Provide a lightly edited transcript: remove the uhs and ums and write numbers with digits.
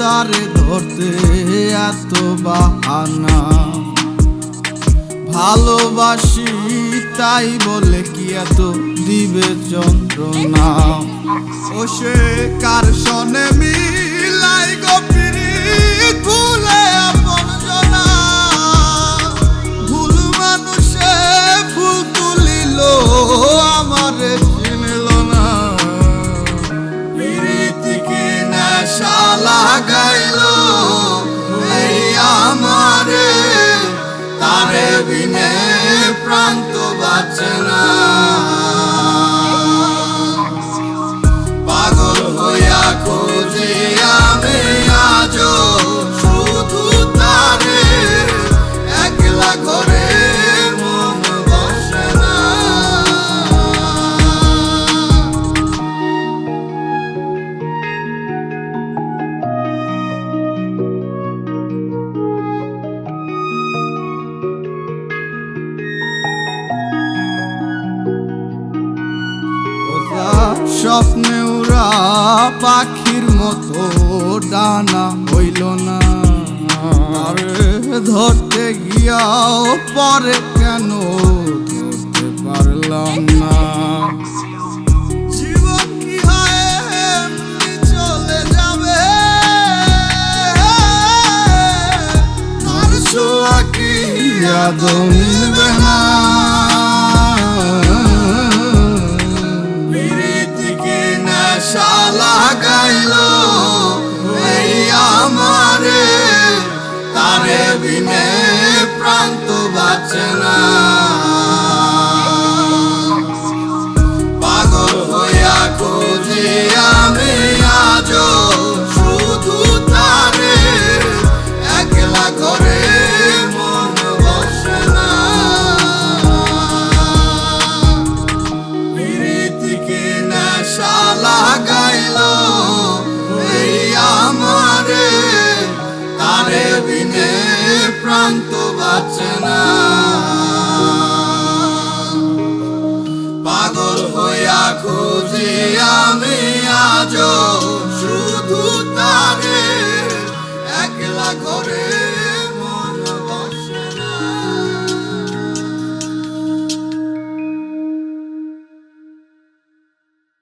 তারে ধরতে এত বাহানা, ভালোবাসি তাই বলে কি এত দিবে যন্ত্রণা। ও সে কার সনে মিলাই গো পিরিত ভুলে আপন জনা, ভুল মানুষে ফুল তুলিল আমারে চিনল না। পিরিতিকে নেশা লাগাইলো এই আমারে, তারে বিনে প্রাণ তো বাঁচে না। পাগল হইয়া খুঁজি আমি আজো শুধু তারে, একলা ঘরে মন বসে না। স্বপ্নে উড়া পাখির মতো ডানা হইল না, আরে ধরতে গিয়াও পরে কেন ধরতে পারলাম না। জীবন কি হয় এমনি চলে যাবে, তার ছোঁয়া কি আদৌ মিলবে না। নেশা লাগাইলো এই আমারে, তারে বিনে প্রাণ তো বাঁচে না। পাগল হইয়া খুঁজি আমি আজো শুধু তারে, একলা ঘরে মন বসে না। পিরিতিকে নেশা লাগাইলো এই আমারে, তারে বিনে প্রাণ তো বাঁচে না। পাগল হইয়া খুঁজি আমি আজো শুধু তারে, একলা ঘরে